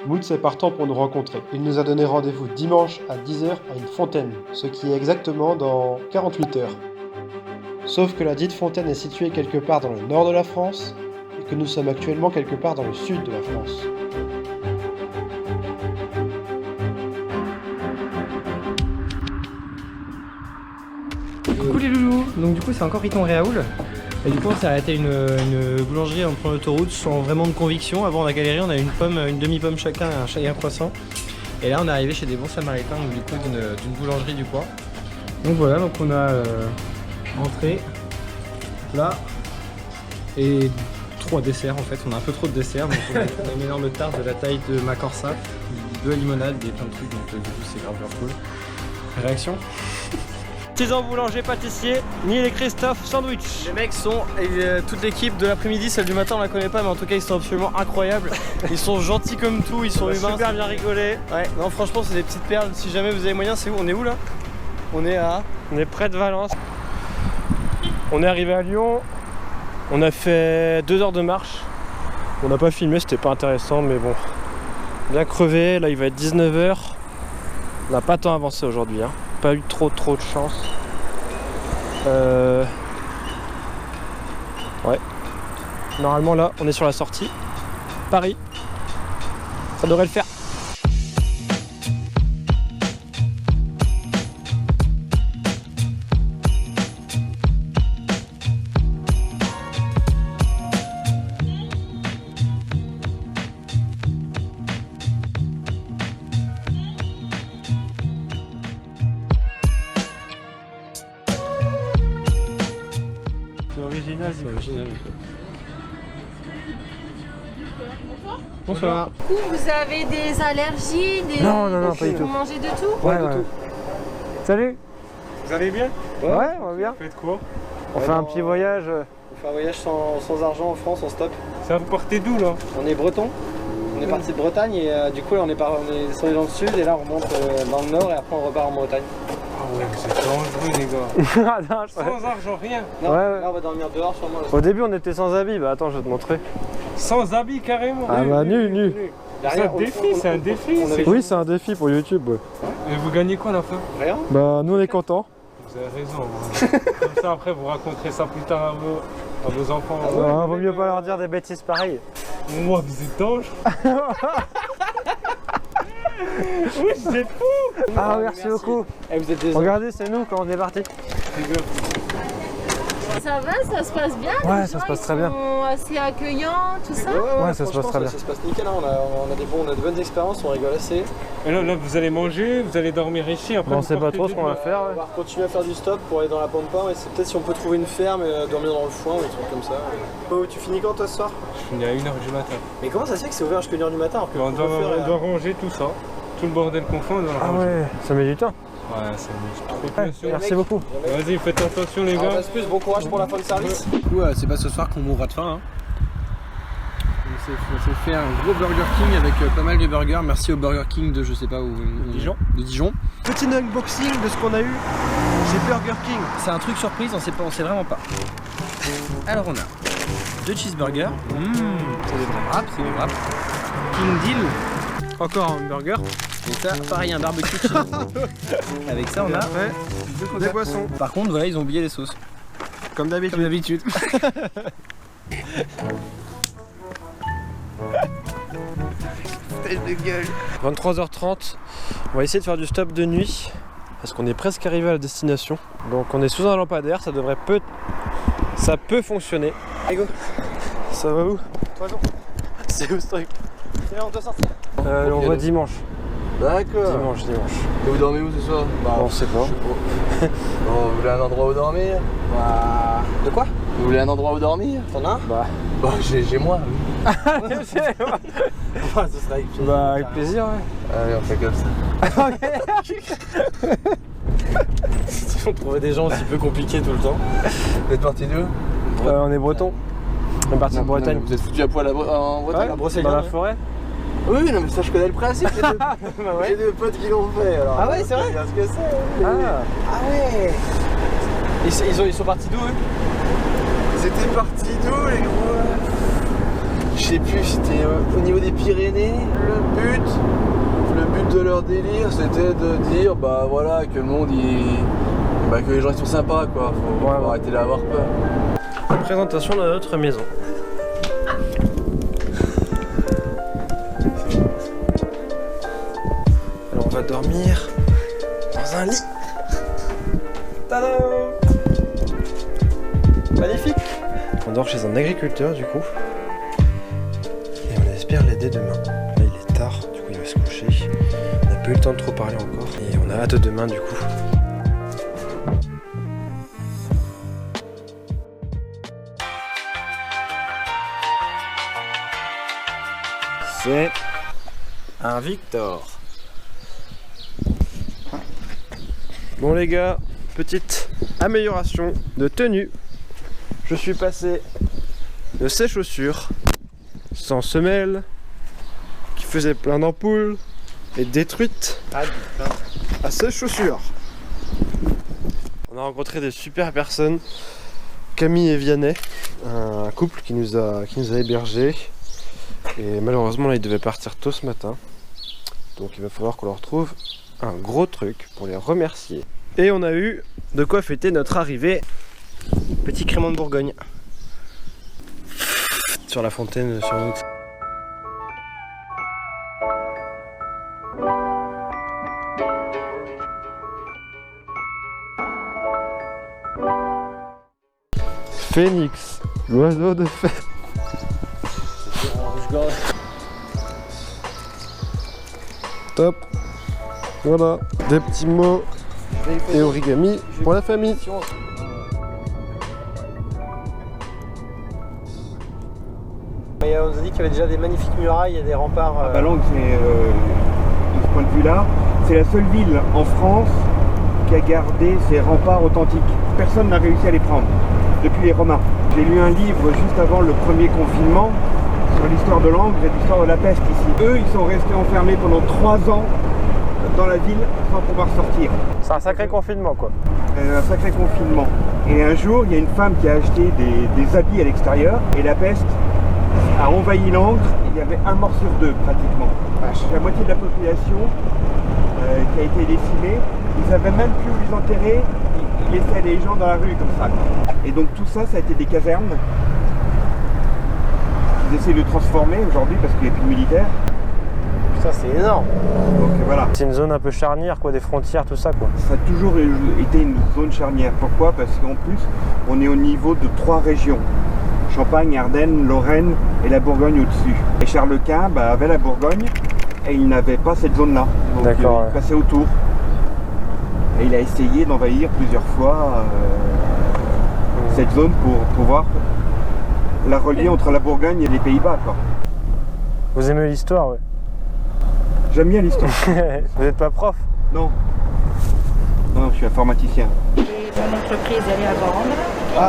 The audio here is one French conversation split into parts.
Moultz est partant pour nous rencontrer. Il nous a donné rendez-vous dimanche à 10 h à une fontaine, ce qui est exactement dans 48 heures. Sauf que la dite fontaine est située quelque part dans le nord de la France, et que nous sommes actuellement quelque part dans le sud de la France. Coucou les loulous. Donc du coup c'est encore Riton Réaoul. Et du coup on s'est arrêté à une boulangerie en prenant l'autoroute sans vraiment de conviction. Avant on a galéré, on a une pomme, une demi-pomme chacun et un croissant. Et là on est arrivé chez des bons samaritains, donc du coup d'une boulangerie du coin. Donc voilà, donc on a entrée, plat et 3 desserts en fait. On a un peu trop de desserts, donc on a une énorme tarte de la taille de ma Corsa, 2 limonades et plein de trucs, donc du coup c'est grave cool. Réaction? Artisan boulanger pâtissier, Neil et Christophe sandwich. Les mecs sont, toute l'équipe de l'après-midi, celle du matin on la connaît pas mais en tout cas ils sont absolument incroyables. Ils sont gentils comme tout, ils sont humains. Super bien rigolé. Ouais, non franchement c'est des petites perles, si jamais vous avez moyen, c'est où? On est où là? On est près de Valence. On est arrivé à Lyon, on a fait 2 heures de marche. On n'a pas filmé, c'était pas intéressant mais bon. Bien crevé, là il va être 19 h. On n'a pas tant avancé aujourd'hui hein. Pas eu trop de chance. Ouais. Normalement là, on est sur la sortie. Paris. Ça devrait le faire. C'est original. Bonsoir. Du coup, vous avez des allergies, des... Non, pas du tout. Vous mangez de tout? Ouais, du tout. Salut. Vous allez bien? Ouais, on va bien. Vous faites quoi? On fait un petit voyage. On fait un voyage sans argent en France, on stop. Ça vous partez d'où là? On est breton. On est parti de Bretagne et du coup là, on est descendu dans le sud et là on remonte dans le nord et après on repart en Bretagne. Ah ouais, vous êtes dangereux les gars. Non, Sans argent, rien. Non, Ouais. là on va dormir dehors sûrement. Là. Au début on était sans habits, bah attends je vais te montrer. Sans habits carrément. Ah bah nu. C'est un défi, c'est un défi. Oui c'est un défi pour YouTube. Ouais. Et vous gagnez quoi à la fin? Rien. Bah nous on est contents. Vous avez raison. Hein. Comme ça après vous raconterez ça plus tard à vos enfants. Vaut mieux pas leur dire des bêtises pareilles. Moi vous êtes dangereux. Oui, c'est fou. Ah merci beaucoup. Et vous êtes des Regardez c'est nous quand on est parti. Ça va, ça se passe bien? Ouais, les ça gens, se passe ils très bien. sont assez accueillants, tout ça? Ouais, ça se passe très bien. Ça se passe nickel, hein. on a de bonnes expériences, on rigole assez. Et là vous allez manger, vous allez dormir ici. Après, On vous sait pas partez trop ce qu'on va demain. faire. On va continuer à faire du stop pour aller dans la pampa et c'est peut-être si on peut trouver une ferme et dormir dans le foin ou des trucs comme ça. Oh, tu finis quand toi ce soir? Je finis à 1 h du matin. Mais comment ça se fait que c'est ouvert jusqu'à 1 h du matin alors que On doit ranger tout ça. Tout le bordel qu'on fait, on doit le Ah ranger. ouais, ça met du temps. Ouais, ça me trop bien sûr. Merci beaucoup. Vas-y, faites attention les gars. plus, bon courage pour la fin de service. Du coup, c'est pas ce soir qu'on mourra de faim. Hein. On s'est fait un gros Burger King avec pas mal de burgers. Merci au Burger King de je sais pas où. Dijon. De Dijon. Petit unboxing de ce qu'on a eu chez Burger King. C'est un truc surprise, on sait vraiment pas. Alors on a 2 cheeseburgers. C'est des vrais wraps, King Deal. Encore un burger. Et ça, pareil, un barbecue cheese. Avec ça, on a Des poissons. Par contre, voilà, ils ont oublié les sauces. Comme d'habitude. Comme d'habitude. 23h30, on va essayer de faire du stop de nuit parce qu'on est presque arrivé à la destination. Donc on est sous un lampadaire, ça peut fonctionner. Allez, go. Ça va où? C'est où ce truc? C'est on doit sortir. On va dimanche. D'accord. Dimanche. Et vous dormez où ce soir? On sait pas. Bon, vous voulez un endroit où dormir? Bah... De quoi? Vous voulez un endroit où dormir? T'en as un? Bon, j'ai moi. Ah, ce serait avec plaisir. Bah avec plaisir ouais. Allez, on fait comme ça. On trouvait des gens aussi peu compliqués tout le temps. Vous êtes parti d'où? On est breton. On est parti de Bretagne. Vous êtes foutu à poil en Bretagne? Ouais, dans la forêt. Oui, non, mais ça, je connais le principe. J'ai deux potes qui l'ont fait. Alors, Ah ouais, c'est vrai? bien ce que c'est. Ah ouais. Ils sont partis d'où eux? Ils étaient partis d'où, les gros? Je sais plus, c'était au niveau des Pyrénées. Le but de leur délire, c'était de dire bah voilà que le monde que les gens ils sont sympas quoi. Faut arrêter d'avoir peur. Présentation de notre maison. Alors on va dormir dans un lit. Tadam! Magnifique! On dort chez un agriculteur du coup. Et on espère l'aider demain. Là il est tard, du coup il va se coucher. On n'a pas eu le temps de trop parler encore. Et on a hâte de demain du coup. C'est un Victor. Bon les gars, petite amélioration de tenue. Je suis passé de ces chaussures sans semelle qui faisaient plein d'ampoules et détruites à ces chaussures. On a rencontré des super personnes, Camille et Vianney, un couple qui nous a hébergés. Et malheureusement là ils devaient partir tôt ce matin. Donc il va falloir qu'on leur trouve un gros truc pour les remercier. Et on a eu de quoi fêter notre arrivée. Petit crément de Bourgogne. Sur la fontaine sur nous. Phénix, l'oiseau de fête. Top. Voilà, des petits mots et origami pour la famille. On nous a dit qu'il y avait déjà des magnifiques murailles et des remparts. Langres, de ce point de vue-là, c'est la seule ville en France qui a gardé ses remparts authentiques. Personne n'a réussi à les prendre depuis les Romains. J'ai lu un livre juste avant le premier confinement sur l'histoire de Langres et l'histoire de la peste ici. Eux, ils sont restés enfermés pendant 3 ans dans la ville sans pouvoir sortir. C'est un sacré confinement quoi. Un sacré confinement. Et un jour, il y a une femme qui a acheté des habits à l'extérieur et la peste a envahi Langres. Il y avait 1 mort sur 2 pratiquement. La moitié de la population qui a été décimée. Ils n'avaient même plus où les enterrer. Ils laissaient les gens dans la rue comme ça. Et donc tout ça, ça a été des casernes. Ils essaient de transformer aujourd'hui parce qu'il n'y a plus de militaires. Ça c'est énorme. Donc voilà. C'est une zone un peu charnière quoi, des frontières, tout ça quoi. Ça a toujours été une zone charnière. Pourquoi? Parce qu'en plus, on est au niveau de 3 régions. Champagne, Ardennes, Lorraine et la Bourgogne au-dessus. Et Charles Quint avait la Bourgogne et il n'avait pas cette zone-là. Donc il passait autour. Et il a essayé d'envahir plusieurs fois cette zone pour pouvoir la relier entre la Bourgogne et les Pays-Bas. Vous aimez l'histoire, ouais? J'aime bien l'histoire. Vous n'êtes pas prof? Non. Non, je suis informaticien. Et mon entreprise, elle est à vendre.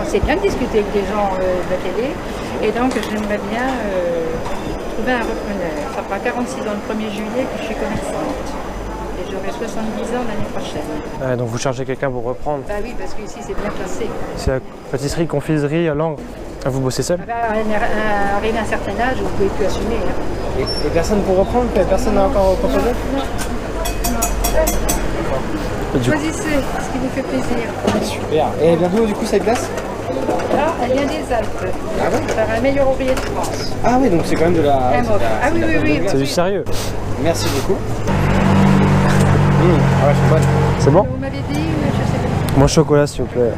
C'est bien de discuter avec des gens de la télé. Et donc, j'aimerais bien trouver un repreneur. Ça fera 46 ans le 1er juillet que je suis commerçante. Et j'aurai 70 ans l'année prochaine. Donc vous cherchez quelqu'un pour reprendre? Bah oui, parce qu'ici, c'est bien placé. C'est la pâtisserie, confiserie à Langres. Vous bossez seul? Arrivé à un certain âge, vous ne pouvez plus assumer. Hein. Et personne pour reprendre? Personne n'a encore proposé? Non. Choisissez ce qui vous fait plaisir. Super. Et bientôt du coup cette glace? Là, elle vient des Alpes. Ah ouais? Par un meilleur ouvrier de France. Ah oui, donc c'est quand même de la... Ah oui, oui, oui. C'est du sérieux. Merci beaucoup. Ah ouais, c'est bon. C'est bon? Vous m'avez dit, je sais pas. Mon chocolat s'il vous plaît.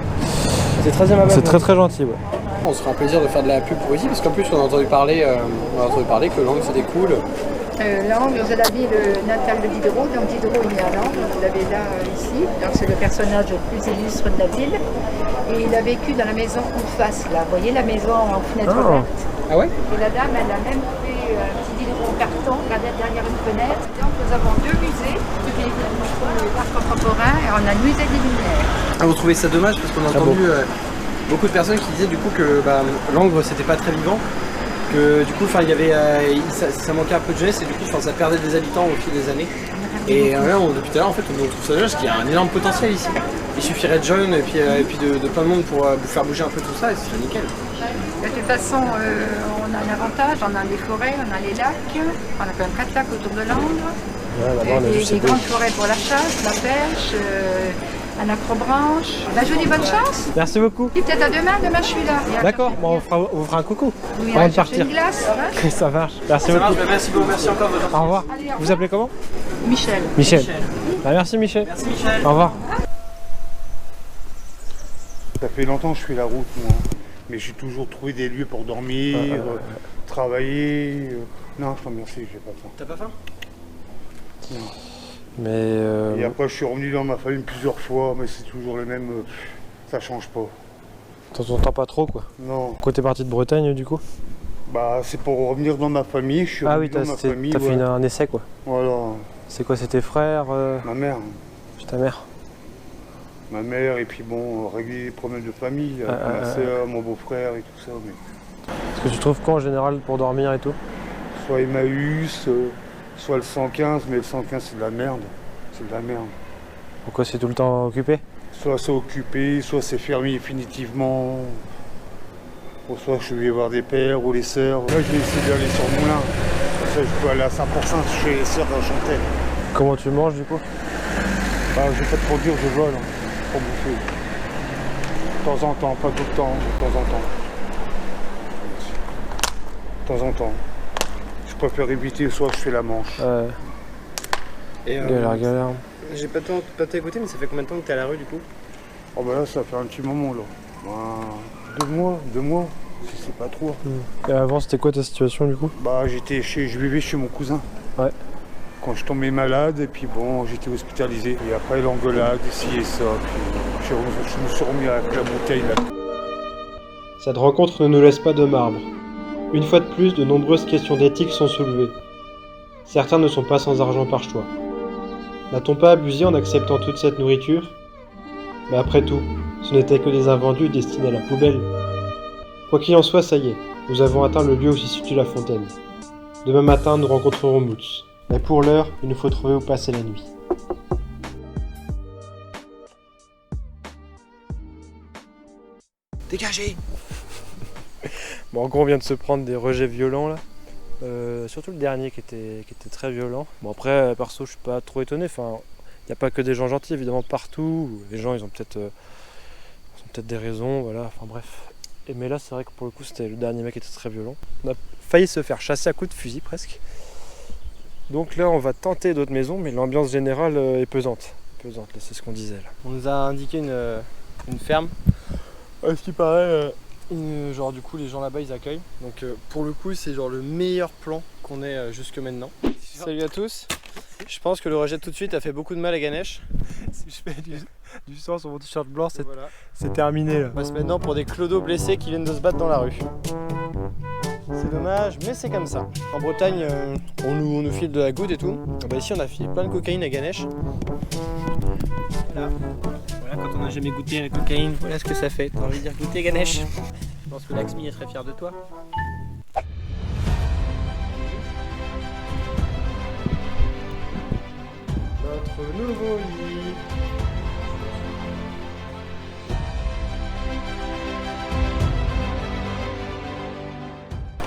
C'est très aimable. C'est très très gentil. Ouais. On se fera un plaisir de faire de la pub pour ici, parce qu'en plus on a entendu parler que Langres c'était cool. Langres, c'est la ville natale de Diderot, donc Diderot il est à Langres, vous l'avez là ici, donc c'est le personnage le plus illustre de la ville. Et il a vécu dans la maison en face, là, vous voyez la maison en fenêtre ouverte. Ah ouais? Et la dame, elle a même fait un petit Diderot en carton, derrière une fenêtre. Donc nous avons 2 musées, l'art contemporain, et on a le musée des Lumières. Ah, vous trouvez ça dommage, parce qu'on a entendu beaucoup de personnes qui disaient du coup que Langres c'était pas très vivant, que du coup il y avait ça manquait un peu de jeunesse et du coup ça perdait des habitants au fil des années. Et là, depuis tout à l'heure, en fait, on trouve ça dommage parce qu'il y a un énorme potentiel ici. Il suffirait de jeunes et puis de plein de monde pour faire bouger un peu tout ça et ce serait nickel. De toute façon, on a un avantage, on a les forêts, on a les lacs, on a quand même 4 lacs autour de Langres. Des grandes forêts pour la chasse, la pêche, un acrobranche. Bah, je vous dis bonne chance. Merci beaucoup. Et peut-être à demain, demain je suis là. D'accord, bon, on vous fera un coucou. Oui, avant de chercher partir. une glace. Hein. Ça marche. Merci Ça beaucoup. marche, merci beaucoup, merci encore. Au revoir. Vous appelez comment? Michel. Michel. Bah, merci Michel. Merci Michel. Au revoir. Ça fait longtemps que je fais la route, moi. Mais j'ai toujours trouvé des lieux pour dormir, travailler. Non, je t'en remercie, j'ai pas faim. T'as pas faim? Non. Mais Et après, je suis revenu dans ma famille plusieurs fois, mais c'est toujours le même. Ça change pas. t'entends pas trop quoi. Non. Pourquoi t'es parti de Bretagne du coup? Bah, c'est pour revenir dans ma famille. Je suis Ah revenu oui, dans ma famille. t'as fait un essai quoi. Voilà. C'est quoi, c'est tes frères Ma mère. C'est ta mère? Ma mère, et puis bon, régler les problèmes de famille, ma soeur, mon beau-frère et tout ça. Mais... Est-ce que tu trouves quoi en général pour dormir et tout? Soit Emmaüs, soit le 115, mais le 115 c'est de la merde. C'est de la merde. Pourquoi c'est tout le temps occupé? Soit c'est occupé, soit c'est fermé définitivement. Ou soit je vais voir des pères ou les sœurs. Là je vais essayer d'aller sur le moulin. Comme ça je peux aller à 100% chez les sœurs dans Chantel. Comment tu manges du coup? Bah, je vais pas trop dur, je vole pour bouffer. De temps en temps, pas tout le temps, de temps en temps. De temps en temps. Je préfère éviter, soit je fais la manche. Et Galère. j'ai pas t'écouté, mais ça fait combien de temps que t'es à la rue du coup? Oh bah là, ça fait un petit moment là. Bah, 2 mois, si c'est pas trop. Et avant, c'était quoi ta situation du coup? Bah, je vivais chez mon cousin. Ouais. Quand je tombais malade, et puis bon, j'étais hospitalisé. Et après l'engueulade, ci et ça, puis je me suis remis avec la bouteille là. Cette rencontre ne nous laisse pas de marbre. Une fois de plus, de nombreuses questions d'éthique sont soulevées. Certains ne sont pas sans argent par choix. N'a-t-on pas abusé en acceptant toute cette nourriture? Mais après tout, ce n'étaient que des invendus destinés à la poubelle. Quoi qu'il en soit, ça y est, nous avons atteint le lieu où se situe la fontaine. Demain matin, nous rencontrerons Moots. Mais pour l'heure, il nous faut trouver où passer la nuit. Dégagez! Bon, en gros, on vient de se prendre des rejets violents là. Surtout le dernier qui était très violent. Bon, après, perso, je suis pas trop étonné. Enfin, il n'y a pas que des gens gentils, évidemment, partout. Les gens, ils ont peut-être des raisons, voilà. Enfin, bref. Mais là, c'est vrai que pour le coup, c'était le dernier mec qui était très violent. On a failli se faire chasser à coups de fusil presque. Donc là, on va tenter d'autres maisons, mais l'ambiance générale est pesante. C'est ce qu'on disait là. On nous a indiqué une ferme. Ce qui paraît, genre du coup, les gens là-bas, ils accueillent. Donc pour le coup, c'est genre le meilleur plan qu'on ait jusque maintenant. Salut à tous. Je pense que le rejet tout de suite a fait beaucoup de mal à Ganesh. Si je fais du sang sur mon t-shirt blanc, c'est terminé là. On passe maintenant pour des clodos blessés qui viennent de se battre dans la rue. C'est dommage, mais c'est comme ça. En Bretagne, on nous file de la goutte et tout. Bah ici, on a filé plein de cocaïne à Ganesh. Voilà, quand on n'a jamais goûté à la cocaïne, voilà ce que ça fait. T'as envie de dire goûter Ganesh? Je pense que Laxmi est très fier de toi. Notre nouveau lit.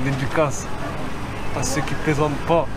Dédicace à ceux qui plaisantent pas.